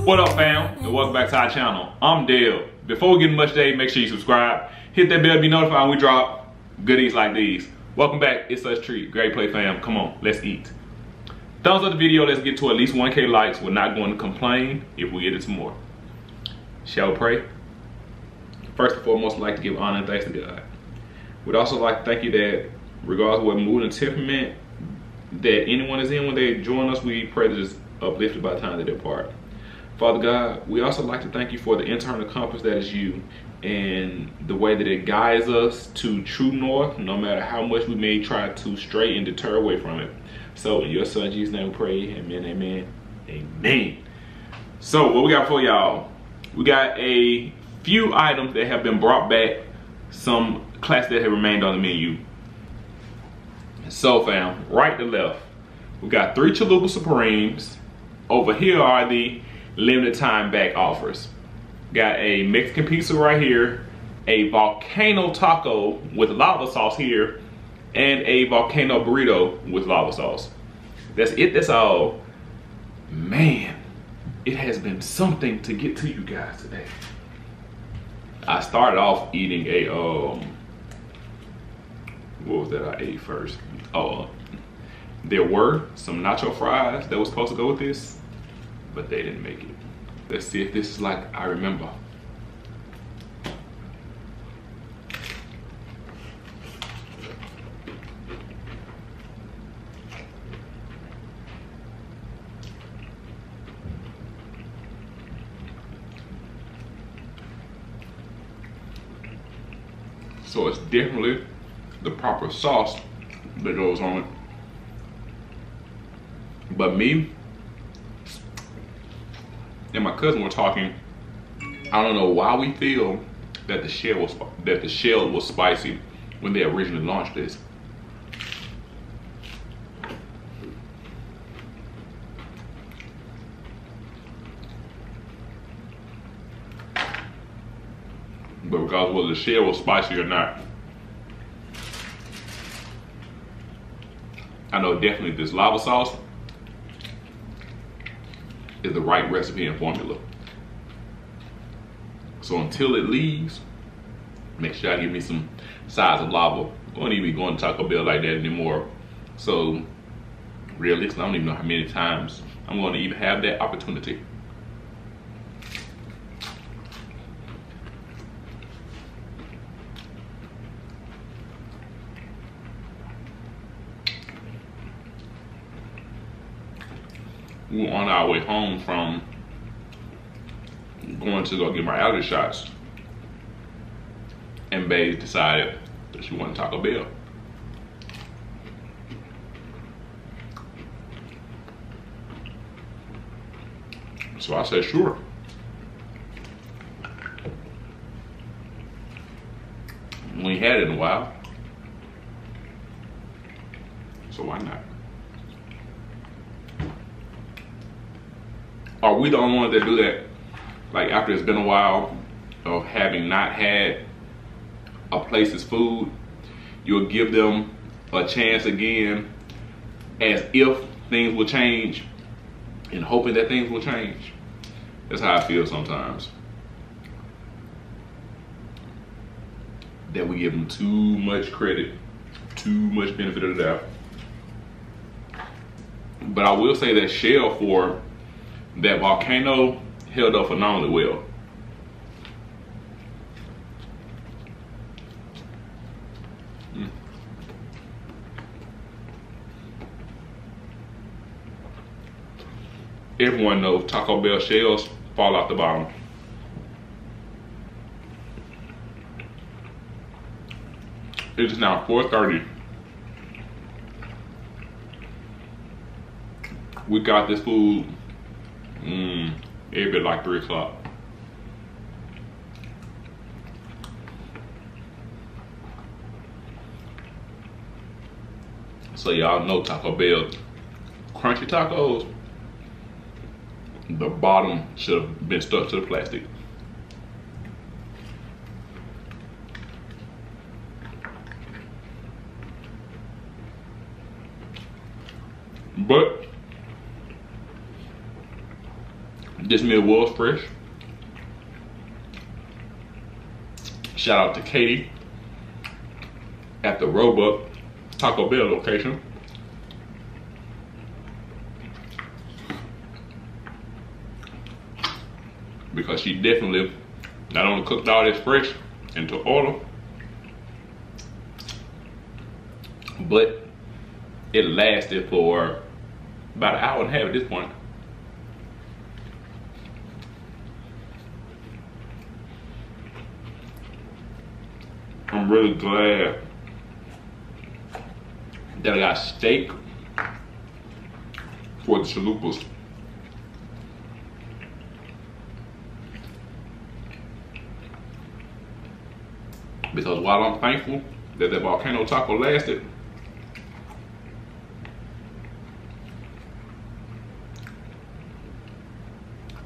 What up, fam? And welcome back to our channel. I'm Dale. Before we get much today, make sure you subscribe, hit that bell to be notified when we drop goodies like these. Welcome back. It's us treat. Great play, fam. Come on, let's eat. Thumbs up the video. Let's get to at least 1K likes. We're not going to complain if we get it some more. Shall we pray? First and foremost, I'd like to give honor and thanks to God. We'd also like to thank you that regardless of what mood and temperament that anyone is in when they join us, we pray that it's uplifted by the time that they depart. Father God, we also like to thank you for the internal compass that is you and the way that it guides us to true north, no matter how much we may try to stray and deter away from it. So in your son Jesus' name we pray, amen, amen, amen. So what we got for y'all? We got a few items that have been brought back, some classics that have remained on the menu. So fam, right to left, we got 3 Chalupa Supremes. Over here are the limited time back offers. Got a Mexican pizza right here, a Volcano taco with lava sauce here, and a Volcano burrito with lava sauce. That's it, that's all. Man, it has been something to get to you guys today. I started off eating a, what was that I ate first? There were some nacho fries that was supposed to go with this, but they didn't make it. Let's see if this is like I remember. So it's definitely the proper sauce that goes on it. But me and my cousin were talking. I don't know why we feel that the shell was spicy when they originally launched this. But regardless of whether the shell was spicy or not, I know definitely this lava sauce is the right recipe and formula. So until it leaves, make sure I give me some sides of lava. I won't even be going to Taco Bell like that anymore. So realistically, I don't even know how many times I'm going to even have that opportunity. We were on our way home from going to go get my allergy shots, and Babe decided that she wanted Taco Bell. So I said, sure. We ain't had it in a while, so why not? Are we the only ones that do that? Like after it's been a while of having not had a place's food, you'll give them a chance again as if things will change and hoping that things will change. That's how I feel sometimes. That we give them too much credit, too much benefit of the doubt. But I will say that shell for that Volcano held up phenomenally well. Everyone knows Taco Bell shells fall out the bottom. It is now 4:30. We got this food every bit like 3 o'clock. So y'all know Taco Bell crunchy tacos, the bottom should have been stuck to the plastic. But This meal was fresh. Shout out to Katie at the Roebuck Taco Bell location. Because she definitely not only cooked all this fresh into order, but it lasted for about an hour and a half at this point. I'm really glad that I got steak for the chalupas. Because while I'm thankful that the Volcano taco lasted,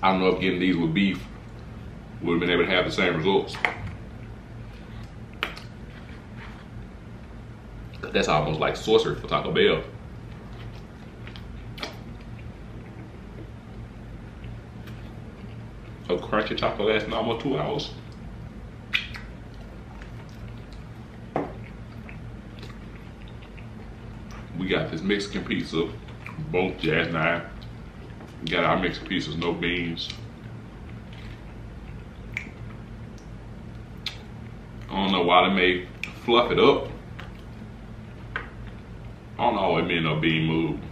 I don't know if getting these with beef would have been able to have the same results. That's almost like sorcery for Taco Bell. A crunchy taco lasting almost 2 hours. We got this Mexican pizza, both Jazz and I. Got our Mexican pizzas, no beans. I don't know why they may fluff it up. I don't know, it may end up being moved.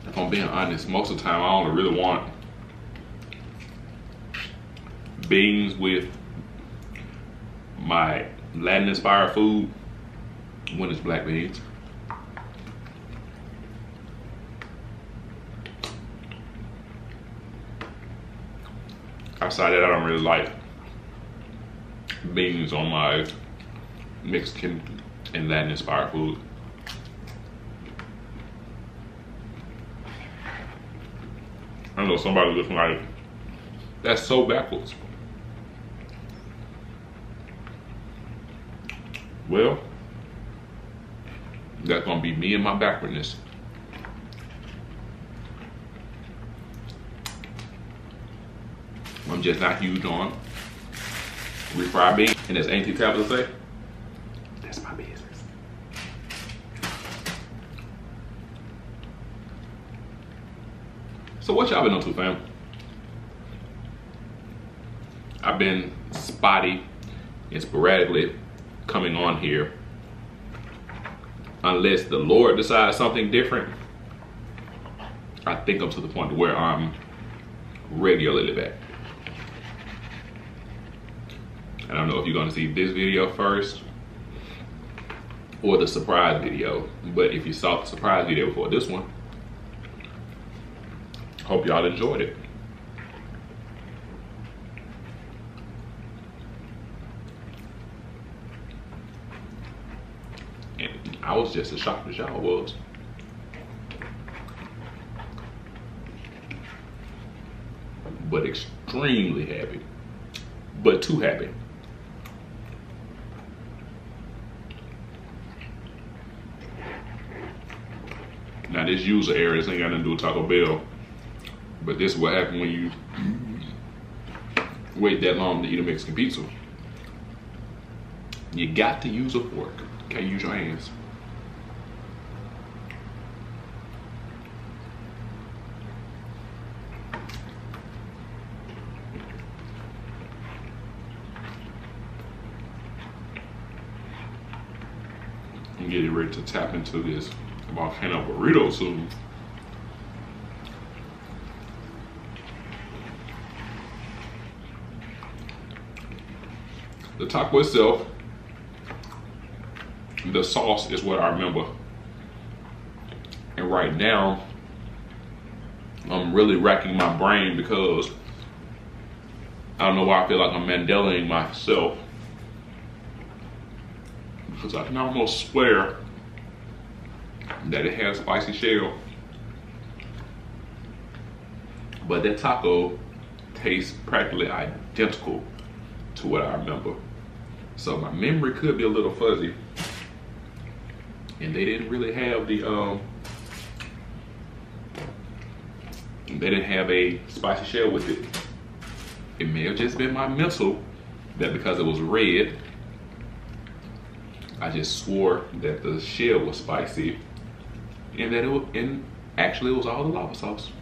If I'm being honest, most of the time I don't really want beans with my Latin inspired food when it's black beans. Outside that, I don't really like beans on my Mexican and Latin inspired food. I know somebody looking like, that's so backwards. Well, that's gonna be me and my backwardness. I'm just not huge on refried beans. And as Auntie Tabitha say, that's my business. So what y'all been up to, fam? I've been spotty and sporadically coming on here. Unless the Lord decides something different, I think I'm to the point where I'm regularly back. I don't know if you're gonna see this video first or the surprise video, but if you saw the surprise video before this one, hope y'all enjoyed it. And I was just as shocked as y'all was. But extremely happy, but too happy. Now this user error ain't got nothing to do with Taco Bell, but this is what happens when you wait that long to eat a Mexican pizza. You got to use a fork, can't use your hands. I'm getting ready to tap into this Volcano burrito soon. The taco itself, the sauce is what I remember. And right now, I'm really racking my brain because I don't know why I feel like I'm Mandelaing myself. Because I can almost swear that it has spicy shell. But that taco tastes practically identical to what I remember. So my memory could be a little fuzzy. And they didn't really have the they didn't have a spicy shell with it. It may have just been my mental that because it was red, I just swore that the shell was spicy, and that actually it was all the lava sauce.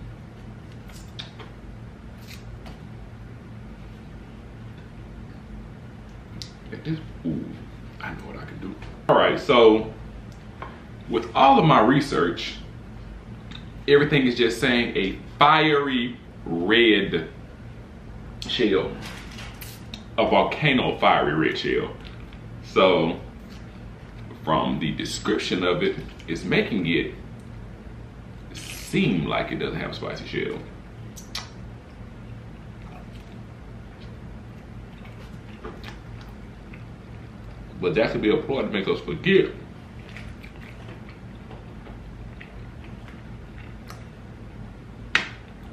Ooh, I know what I can do. All right, so with all of my research, everything is just saying a fiery red shell, a volcano fiery red shell. So from the description of it, it's making it seem like it doesn't have a spicy shell. But that could be a ploy to make us forget.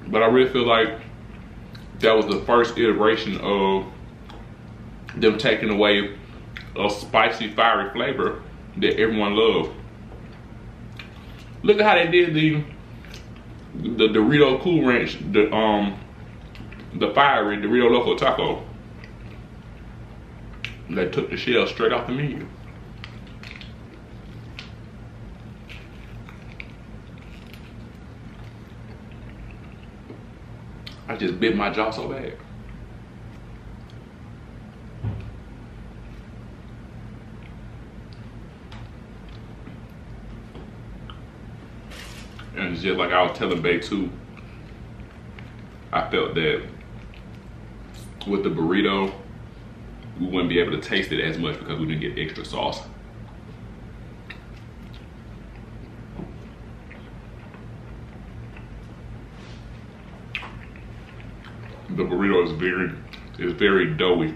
But I really feel like that was the first iteration of them taking away a spicy, fiery flavor that everyone loved. Look at how they did the Dorito Cool Ranch, the fiery Dorito Loco Taco. They took the shell straight off the menu. I just bit my jaw so bad. And it's just like I was telling Bae too, I felt that with the burrito, we wouldn't be able to taste it as much because we didn't get extra sauce. The burrito is very doughy.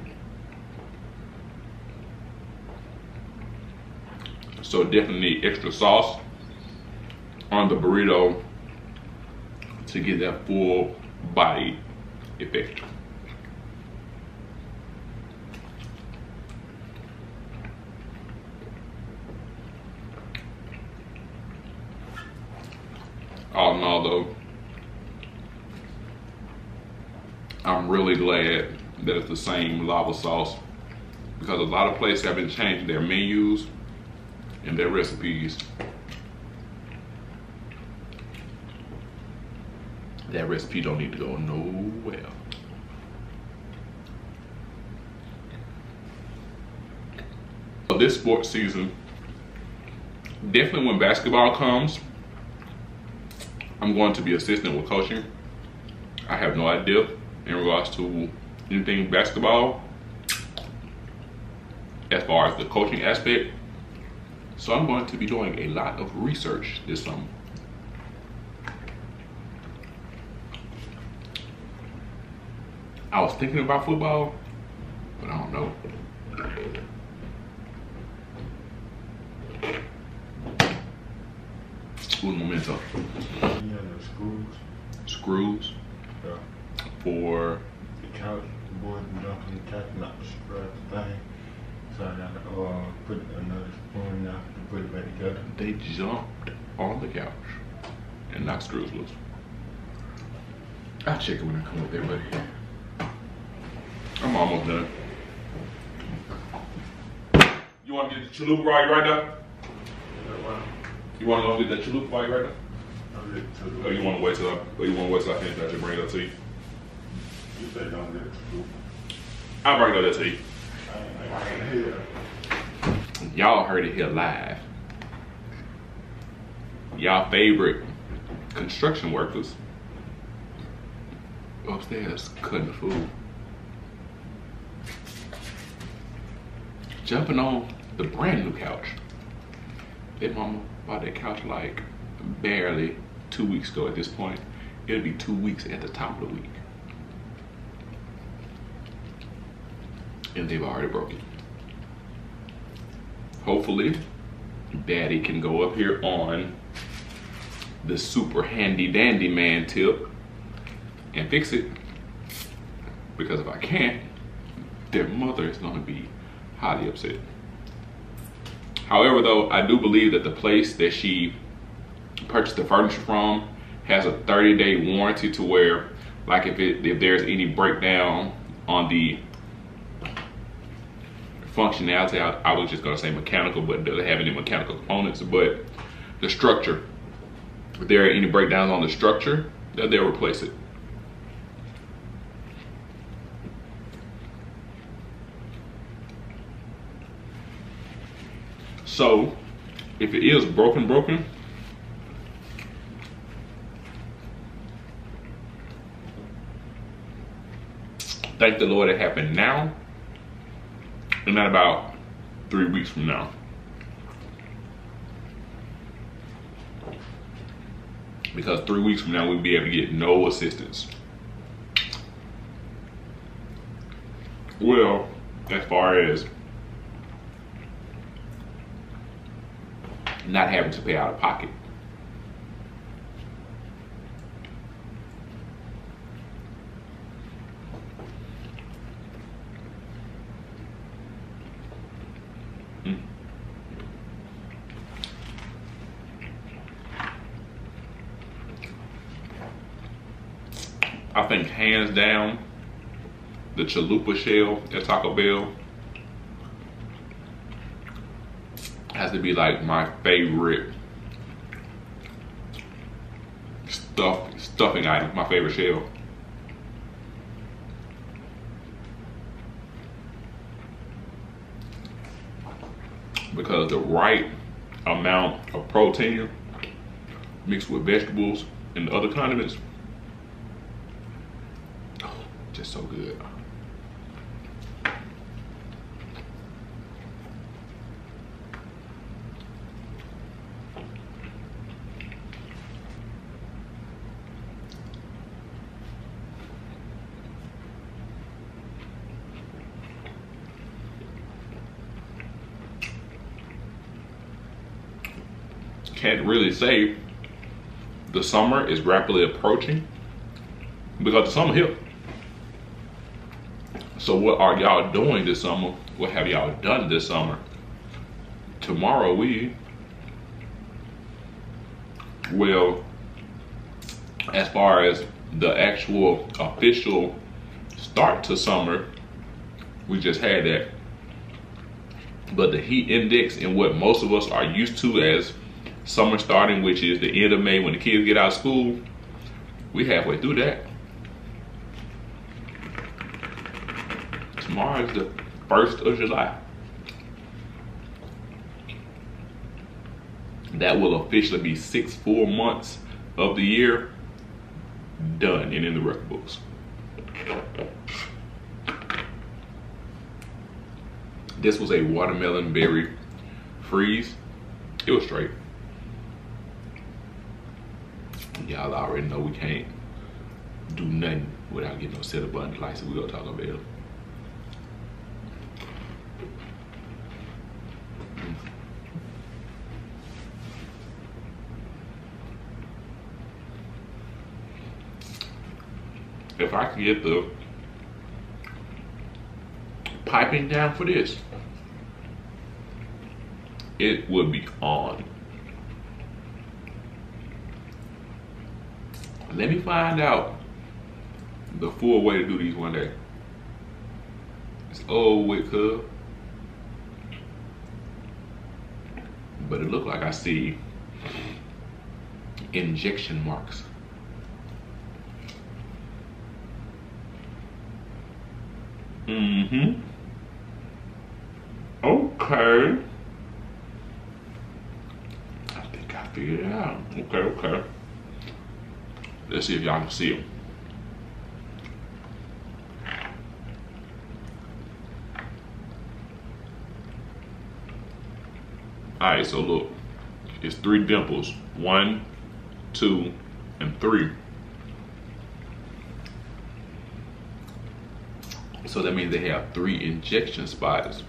So definitely need extra sauce on the burrito to get that full body effect. All in all though, I'm really glad that it's the same lava sauce, because a lot of places have been changing their menus and their recipes. That recipe don't need to go nowhere. So this sports season, definitely when basketball comes, I'm going to be assistant with coaching. I have no idea in regards to anything basketball as far as the coaching aspect. So I'm going to be doing a lot of research this summer. I was thinking about football, but I don't know. Un momento. Yeah, the screws. Screws? Yeah. For? The couch, the board and jump on the couch, not the strap thing. So I got to put another spoon now to put it back together. They jumped on the couch and knocked screws loose. I'll check it when I come up there, buddy. I'm almost done. You want to get the chalupa while you're right now? You want to go get that chalupa while you're right now? Or you want to wait till I finish that to bring it up to you? You say don't get chalupa. I'll bring it up to you. Y'all heard it here live. Y'all favorite construction workers upstairs cutting the food. Jumping on the brand new couch. Their mama bought that couch like barely 2 weeks ago at this point. It'll be 2 weeks at the top of the week. And they've already broke it. Hopefully, Daddy can go up here on the super handy dandy man tip and fix it. Because if I can't, their mother is gonna be highly upset. However though, I do believe that the place that she purchased the furniture from has a 30-day warranty to where, like if there's any breakdown on the functionality, I was just gonna say mechanical, but it doesn't have any mechanical components, but the structure, if there are any breakdowns on the structure, they'll replace it. So if it is broken, thank the Lord it happened now and not about 3 weeks from now. Because 3 weeks from now, we'll be able to get no assistance. Well, as far as not having to pay out of pocket. I think hands down, the chalupa shell at Taco Bell has to be like my favorite stuffing item, my favorite shell. Because the right amount of protein mixed with vegetables and other condiments, oh, just so good. Can't really say the summer is rapidly approaching because the summer here. So what are y'all doing this summer? What have y'all done this summer? Tomorrow well, as far as the actual official start to summer, we just had that. But the heat index and what most of us are used to as summer starting, which is the end of May when the kids get out of school, we halfway through that. Tomorrow is the 1st of July. That will officially be 6 full months of the year done and in the record books. This was a watermelon berry freeze. It was straight. Y'all already know we can't do nothing without getting no set of button lights, so we go Taco Bell. If I can get the piping down for this, it would be on. Let me find out the full way to do these one day. It's old with cuz, but it looked like I see injection marks. Okay. I think I figured it out. Okay. Let's see if y'all can see them. All right, so look, it's 3 dimples. 1, 2, and 3. So that means they have 3 injection spots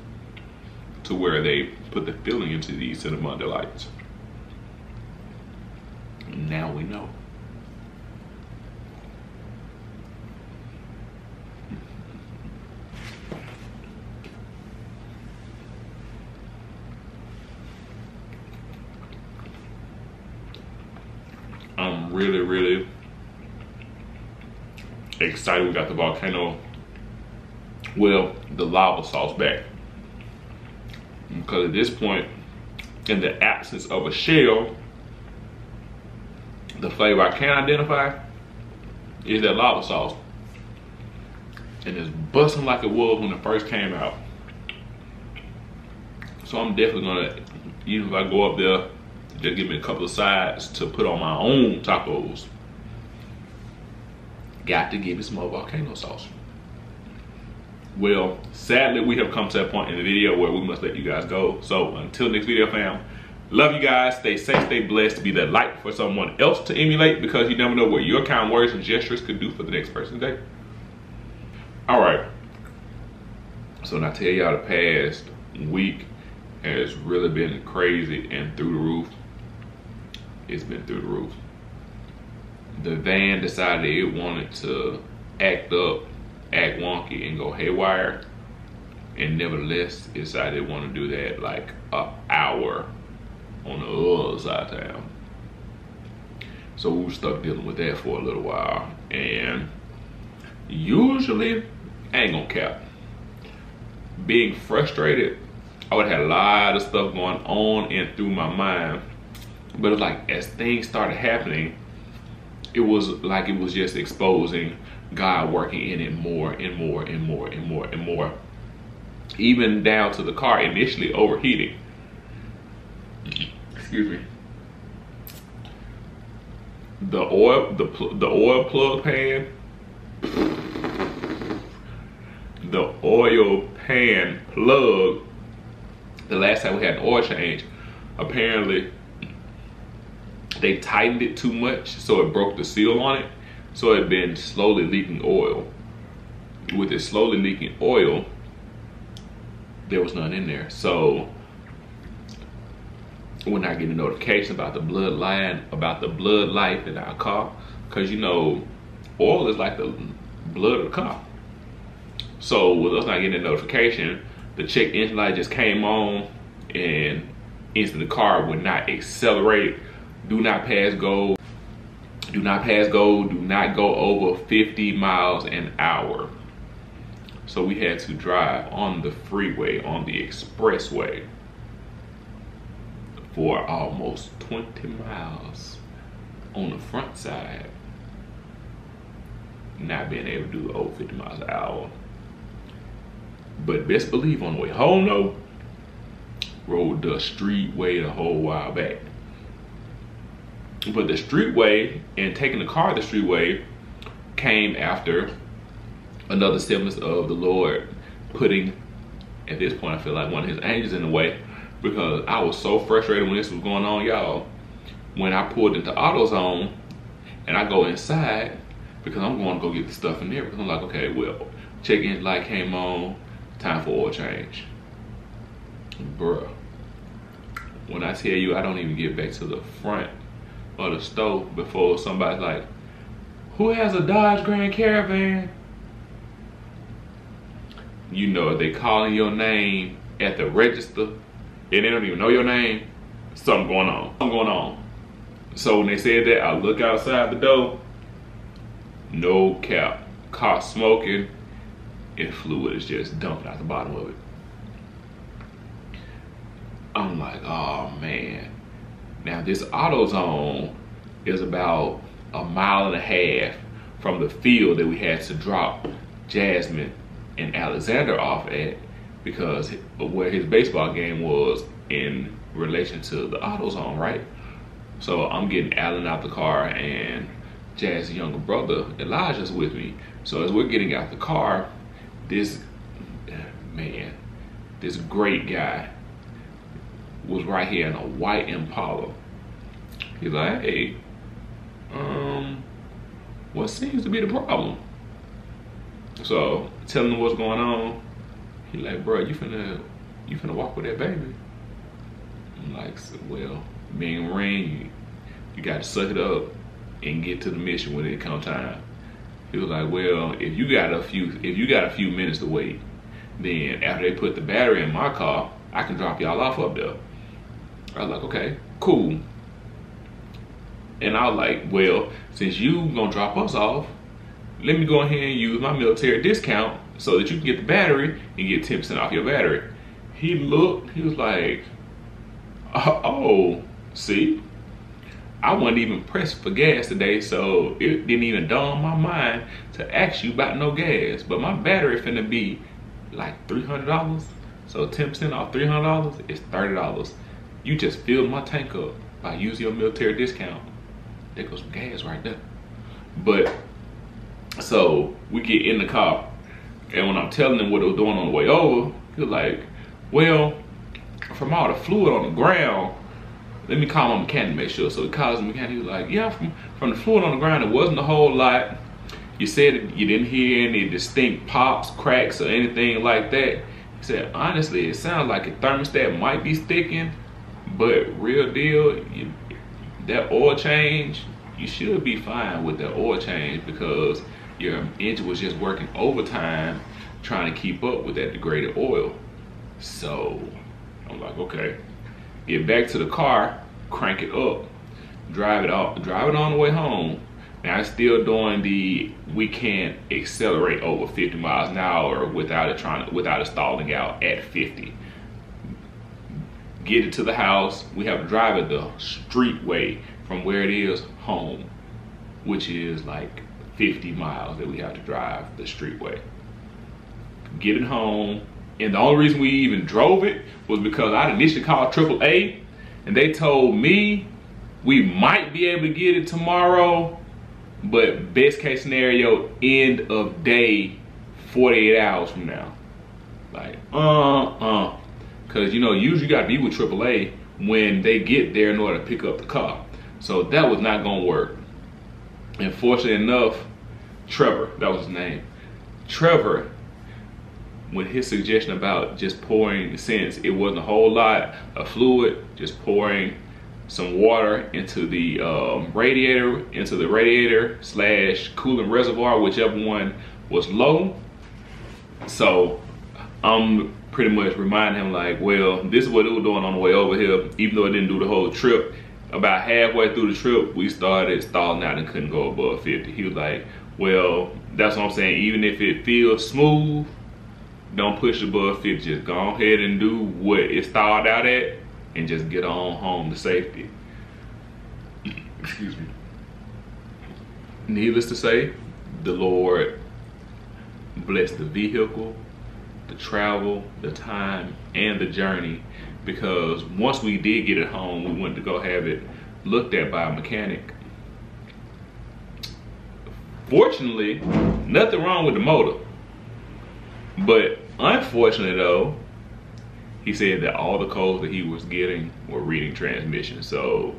to where they put the filling into these cinnamon delights. Now we know. I'm really, really excited we got the volcano, well, the lava sauce back. Because at this point, in the absence of a shell, the flavor I can identify is that lava sauce. And it's busting like it was when it first came out. So I'm definitely gonna, even if I go up there, just give me a couple of sides to put on my own tacos. Got to give it some more volcano sauce. Well, sadly, we have come to that point in the video where we must let you guys go. So until next video, fam, love you guys. Stay safe, stay blessed. Be that light for someone else to emulate, because you never know what your kind words and gestures could do for the next person's day. All right. So now I tell y'all, the past week has really been crazy and through the roof. It's been through the roof. The van decided it wanted to act up, act wonky, and go haywire. And nevertheless, it decided it wanted to do that like an hour on the other side of town. So we were stuck dealing with that for a little while. And usually, I ain't gonna cap, being frustrated, I would have had a lot of stuff going on and through my mind. But it's like, as things started happening, it was like it was just exposing God working in it more and more and more and more and more. Even down to the car initially overheating. Excuse me. The oil plug pan. The oil pan plug, the last time we had an oil change, apparently they tightened it too much, so it broke the seal on it. So it had been slowly leaking oil. With it slowly leaking oil, there was none in there. So when I get a notification about the bloodline, about the blood life in our car, because you know, oil is like the blood of the car. So with us not getting a notification, the check engine light just came on, and instantly the car would not accelerate. Do not pass go. Do not pass go. Do not go over 50 miles an hour. So we had to drive on the freeway, on the expressway, for almost 20 miles on the front side, not being able to do over 50 miles an hour. But best believe on the way home though, rode the streetway the whole while back. But the streetway and taking the car the streetway came after another semblance of the Lord putting, at this point I feel like, one of his angels in the way, because I was so frustrated when this was going on, y'all. When I pulled into AutoZone and I go inside, because I'm going to go get the stuff in there, because I'm like, okay, well, check engine light came on, time for oil change. Bruh, when I tell you I don't even get back to the front of the store before somebody's like, who has a Dodge Grand Caravan? You know, if they calling your name at the register and they don't even know your name, something going on. Something going on. So when they said that, I look outside the door, no cap, car smoking, and fluid is just dumping out the bottom of it. I'm like, oh man. Now this AutoZone is about a mile and a half from the field that we had to drop Jasmine and Alexander off at, because where his baseball game was in relation to the AutoZone, right? So I'm getting Alan out the car, and Jazz's younger brother Elijah's with me. So as we're getting out the car, this man, this great guy was right here in a white Impala. He's like, hey, what seems to be the problem? So telling him what's going on, he like, bro, you finna walk with that baby? I'm like, well, being a Marine, you got to suck it up and get to the mission when it come time. He was like, well, if you got a few minutes to wait, then after they put the battery in my car, I can drop y'all off up there. I was like, okay, cool. And I was like, well, since you gonna drop us off, let me go ahead and use my military discount so that you can get the battery and get 10% off your battery. He looked, he was like, oh, see, I wasn't even pressed for gas today, so it didn't even dawn on my mind to ask you about no gas. But my battery finna be like $300. So 10% off $300 is $30. You just filled my tank up by using your military discount. There goes some gas right there. But so we get in the car, and when I'm telling him what they were doing on the way over, he was like, well, from all the fluid on the ground, let me call my mechanic to make sure. So he calls the mechanic, he was like, yeah, from the fluid on the ground, it wasn't a whole lot. You said you didn't hear any distinct pops, cracks, or anything like that. He said, honestly, it sounds like a thermostat might be sticking, but real deal, that oil change, you should be fine with that oil change because your engine was just working overtime trying to keep up with that degraded oil. So I'm like, okay. Get back to the car, crank it up, drive it on the way home. Now I'm still doing the, we can't accelerate over 50 miles an hour without it stalling out at 50. Get it to the house. We have to drive it the street way from where it is home, which is like 50 miles that we have to drive the street way. Get it home. And the only reason we even drove it was because I initially called AAA and they told me we might be able to get it tomorrow, but best case scenario, end of day, 48 hours from now. Like, cause you know, usually you gotta be with AAA when they get there in order to pick up the car. So that was not gonna work. And fortunately enough, Trevor, that was his name, Trevor, with his suggestion about just pouring, since it wasn't a whole lot of fluid, just pouring some water into the radiator slash coolant reservoir, whichever one was low. So I'm pretty much reminding him like, well, this is what it was doing on the way over here, even though it didn't do the whole trip. About halfway through the trip, we started stalling out and couldn't go above 50. He was like, well, that's what I'm saying, even if it feels smooth, don't push above 50. Just go ahead and do what it stalled out at and just get on home to safety. Excuse me. Needless to say, the Lord blessed the vehicle, the travel, the time, and the journey, because once we did get it home, we went to go have it looked at by a mechanic. Fortunately, nothing wrong with the motor. But unfortunately though, he said that all the codes that he was getting were reading transmission. So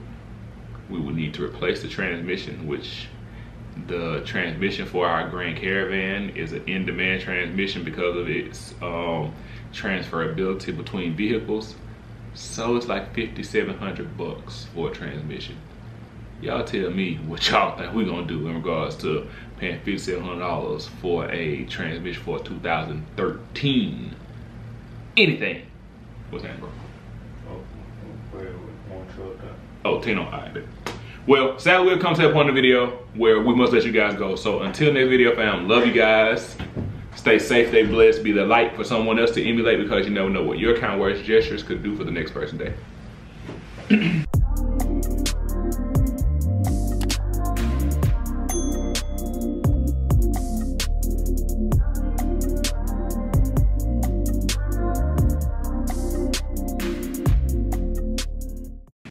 we would need to replace the transmission, which the transmission for our Grand Caravan is an in-demand transmission because of its transferability between vehicles. So it's like $5,700 for a transmission. Y'all tell me what y'all think we're gonna do in regards to paying $5,700 for a transmission for a 2013 anything. What's that, bro? Oh, 10 on. All right. Well, sadly, we'll come to that point in the video where we must let you guys go. So until next video, fam, love you guys. Stay safe, stay blessed, be the light for someone else to emulate, because you never know what your kind words, gestures could do for the next person's day.